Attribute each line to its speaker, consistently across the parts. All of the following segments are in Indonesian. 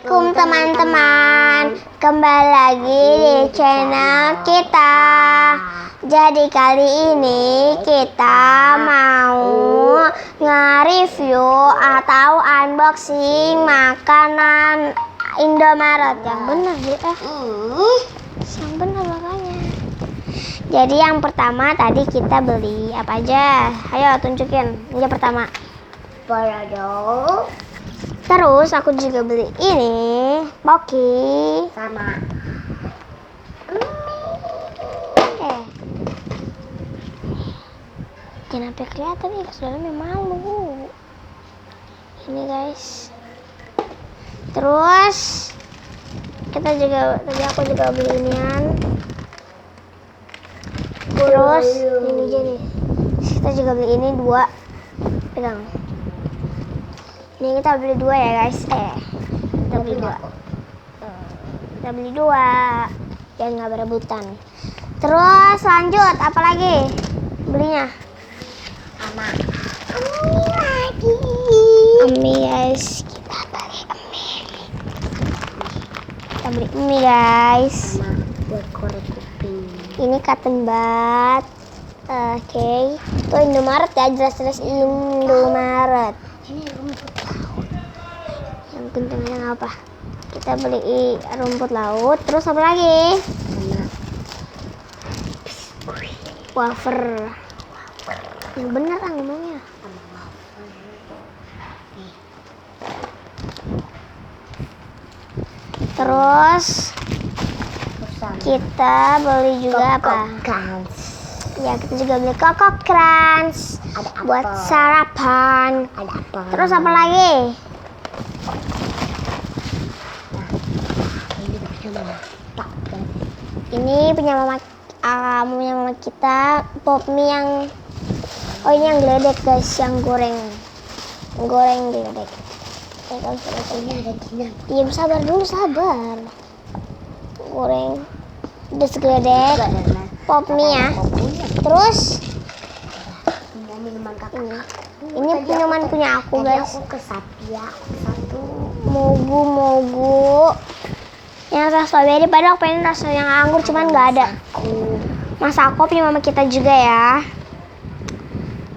Speaker 1: Assalamualaikum teman-teman, kembali lagi di channel kita. Jadi kali ini kita mau nge-review atau unboxing makanan Indomaret. Yang benar ya, yang benar makanya. Jadi yang pertama tadi kita beli apa aja? Ayo tunjukin. Ini pertama.
Speaker 2: Polado.
Speaker 1: Terus aku juga beli ini, Poki
Speaker 2: Sama
Speaker 1: jangan sampai kelihatan nih, soalnya malu. Ini guys. Terus kita juga tadi aku juga beli inian. Terus ini aja nih. Kita juga beli ini 2. Pegang. Ini kita beli 2 ya guys. Kita beli 2. Kita beli 2. Biar nggak berebutan. Terus lanjut, apa lagi belinya?
Speaker 2: sama Ami lagi.
Speaker 1: Ami guys, kita beli Ami. Kita beli Ami guys.
Speaker 2: Sama buat korek kuping.
Speaker 1: Ini cotton bud. Oke. Itu Indomaret ya, jelas-jelas Indomaret.
Speaker 2: Ini rumput.
Speaker 1: Yang kencengnya apa? Kita beli rumput laut. Terus apa lagi?
Speaker 2: Sama
Speaker 1: Wafer. Yang benar ngomongnya. Terus kita beli juga apa? Ya, kita juga beli Coco Crunch buat sarapan.
Speaker 2: Ada apa?
Speaker 1: Terus apa lagi? Ini punya mama kita, pop mie yang ini yang geledek guys, yang goreng geledek. Diam, sabar dulu, sabar. Goreng pedes geledek, pop mie ya. Terus ini minuman punya aku guys.
Speaker 2: Aku ke Satya satu.
Speaker 1: Mogu yang rasa strawberry, padahal aku pengen rasa yang anggur cuman nggak ada. Masako punya mama kita juga ya.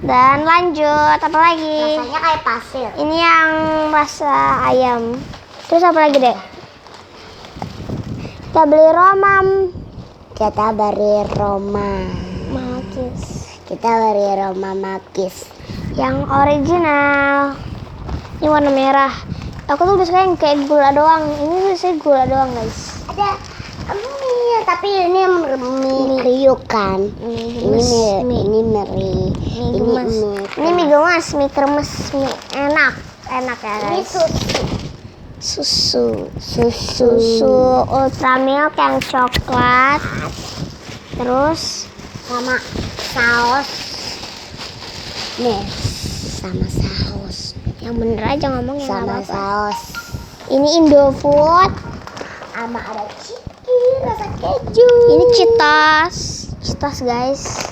Speaker 1: Dan lanjut, apa lagi?
Speaker 2: Rasanya kayak pasir.
Speaker 1: Ini yang rasa ayam. Terus apa lagi deh? Kita beli romam.
Speaker 2: Kita beri Roma.
Speaker 1: Makis.
Speaker 2: Kita beri Roma Makis.
Speaker 1: Yang original. Ini warna merah. Aku tuh suka yang kayak gula doang. Ini biasanya gula doang guys.
Speaker 2: Ada mie, tapi ini mie kriuk kan. Ini mie
Speaker 1: gemas, mie kremes, mie enak ya
Speaker 2: ini
Speaker 1: guys. Susu ultra milk yang coklat. Terus
Speaker 2: sama saus. Nih, sama saus.
Speaker 1: yang bener aja ngomong yang
Speaker 2: Sama
Speaker 1: apa-apa.
Speaker 2: saus.
Speaker 1: Ini Indofood.
Speaker 2: Sama ada chicken rasa keju.
Speaker 1: Ini Cheetos guys.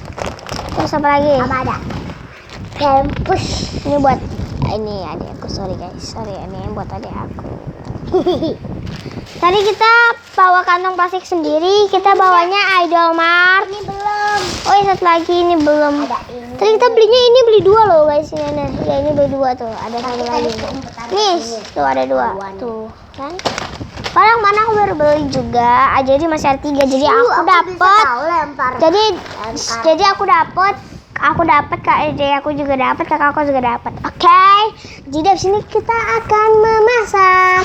Speaker 1: Terus apa lagi?
Speaker 2: Sama ada Pampers.
Speaker 1: Ini buat ini adik aku, sorry ini buat adik aku. Tadi kita bawa kantong plastik sendiri, kita bawanya Idolmart.
Speaker 2: Ini belum.
Speaker 1: Oh, satu lagi ini belum.
Speaker 2: Ada ini.
Speaker 1: Tadi kita belinya ini beli 2 loh guys, ini. Ya ini beli 2 tuh, ada satu lagi. Nih, tuh ada 2. Tuh, kan? Padahal mana aku baru beli juga. Jadi masih ada 3. Jadi aku dapat. Jadi aku dapat, Kak Ede aku juga dapat, kakak aku juga dapat. Oke. Jadi di sini kita akan memasak.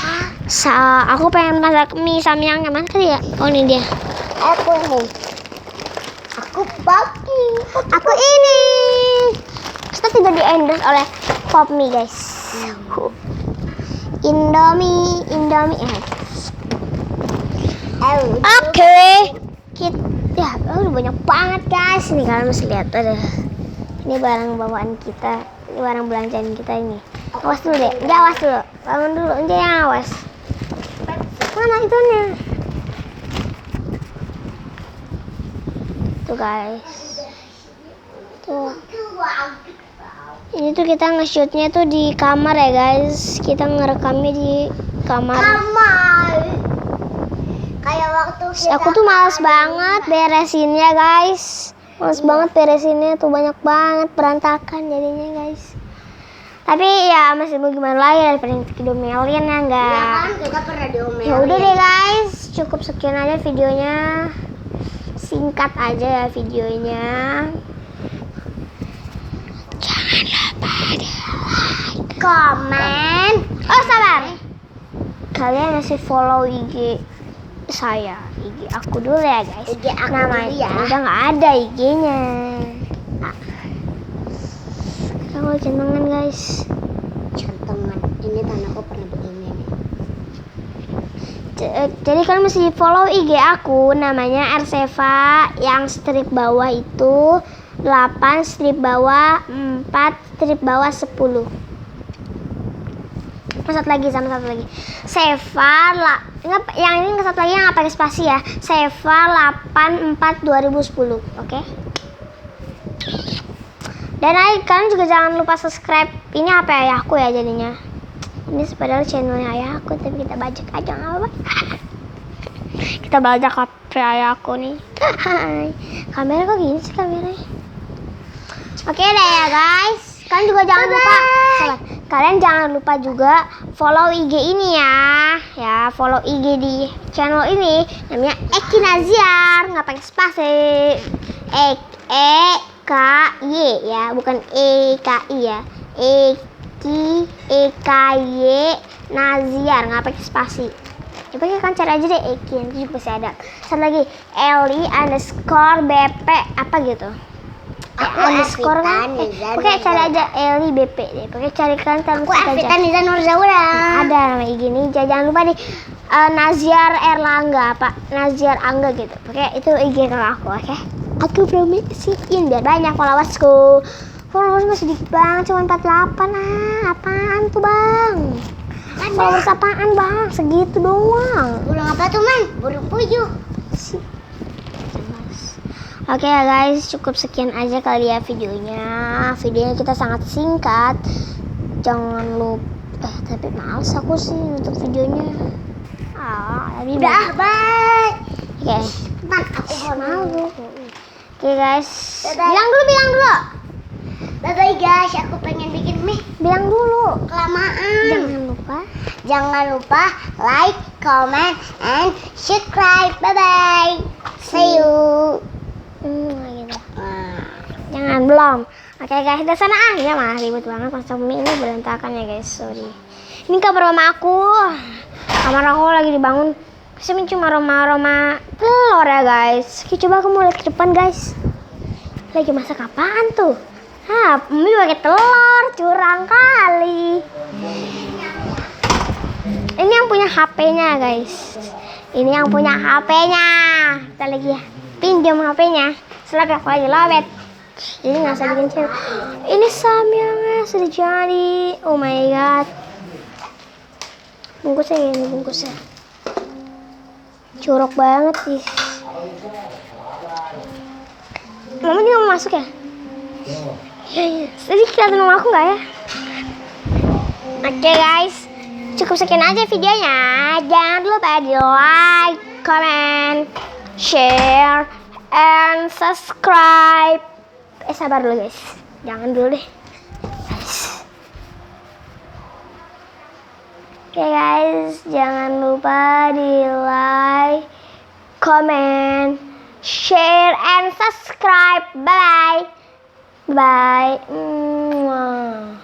Speaker 1: Aku pengen masak mie samyang yang mana tadi ya? Oh, ini dia.
Speaker 2: Aku nih. Aku Poki.
Speaker 1: Aku ini. Kita tidak di-endorse oleh Pop Mie, guys. Indomie. Oke. Kita udah banyak banget, guys. Nih kalian masih lihat ada. Ini barang bawaan kita. Ini barang belanjaan kita ini. Awas dulu deh. Awas dulu. Bangun dulu. Jangan awas. Mana itunya? Tuh guys. Tuh. Ini tuh kita nge-shootnya tuh di kamar ya guys. Kita ngerekamnya di kamar.
Speaker 2: Kayak waktu
Speaker 1: Aku tuh males banget beresinnya guys. Males banget beresinnya tuh, banyak banget berantakan jadinya guys. Tapi ya masih mau gimana lagi daripada diomelin ya enggak.
Speaker 2: Iya kan, kita pernah diomelin.
Speaker 1: Ya udah deh guys, cukup sekian aja videonya. Singkat aja ya videonya. Jangan lupa di like,
Speaker 2: Komen.
Speaker 1: oh sabar. Kalian masih follow IG saya, IG aku dulu ya guys.
Speaker 2: IG aku
Speaker 1: namanya
Speaker 2: dulu ya.
Speaker 1: udah nggak ada IG-nya. Kalau centengan guys.
Speaker 2: Cantongan. Ini tanahku pernah begini.
Speaker 1: Jadi kalian mesti follow IG aku, namanya Erseva, yang strip bawah itu 8 strip bawah 4 strip bawah 10. Satu lagi sama satu lagi. Seva yang ini satu lagi yang nggak pakai spasi ya. Seva 84 2010. Oke. Dan kalian juga jangan lupa subscribe. Ini HP ayahku ya jadinya. Ini padahal channelnya ayahku, tapi kita bajak aja nggak apa-apa. Kita bajak HP ayahku nih. Kamera kok gini sih kameranya? Oke deh ya guys. Kalian juga jangan lupa. Sabar. Kalian jangan lupa juga follow IG ini ya. Ya, follow IG di channel ini. Namanya Eki Naziar, nggak pakai spasi. EKY ya, bukan EKI ya. EKY Naziar, nggak pakai spasi. Ya pakai kan cari aja deh Eki, nanti juga pasti ada. Satu lagi Eli_BP apa gitu. Underscore kan? Pakai cari aja Eli BP deh. Pakai cari kan terus aja.
Speaker 2: Evita Niza Nurzaura.
Speaker 1: Ada nama IG nih. Jangan lupa nih Naziar Erlangga apa Naziar Angga gitu. Pakai itu IG kalau aku, oke? Aku promosiin biar banyak followersku. Followers masih sedikit banget, cuma 48 apaan tuh bang? Followers apaan bang? Segitu doang.
Speaker 2: Burung apa tuh man? Burung puyuh.
Speaker 1: Oke ya guys, cukup sekian aja kali ya videonya. Videonya kita sangat singkat. Jangan lupa. Tapi males aku sih untuk videonya. Tapi
Speaker 2: Udah, bye.
Speaker 1: Oke.
Speaker 2: Man, aku
Speaker 1: Malu. Oke guys.
Speaker 2: Dadah.
Speaker 1: Bilang dulu.
Speaker 2: Bye-bye guys, aku pengen bikin mie.
Speaker 1: Bilang dulu.
Speaker 2: Kelamaan.
Speaker 1: Jangan lupa.
Speaker 2: like, comment, and subscribe. Bye-bye. See you.
Speaker 1: Gitu. Jangan belum. Oke guys, udah sana ya mah ribet banget masak mie ini berantakan ya guys, sorry. Ini kamar mama aku. Kamar aku lagi dibangun. Saya cuma aroma telur ya guys. Oke, coba kamu lihat ke depan guys. Lagi masak apaan tuh? Mie pakai telur, curang kali. Ini yang punya HP-nya guys. Ini yang punya HP-nya. Kita lagi ya. Pinjam HP-nya. Setelah aku lagi lobet. Jadi nggak usah bikin channel. Ini samyangnya sudah jadi. Oh my god. Bungkusnya ini bungkusnya. Curok banget sih. Mama juga mau masuk ya? Iya. Jadi kelihatan rumah aku nggak ya? Oke guys. Cukup sekian aja videonya. Jangan lupa di like, comment, share, and subscribe. Sabar dulu guys. Jangan dulu deh. Oke guys. Jangan lupa di like, comment, share, and subscribe. Bye bye. Bye.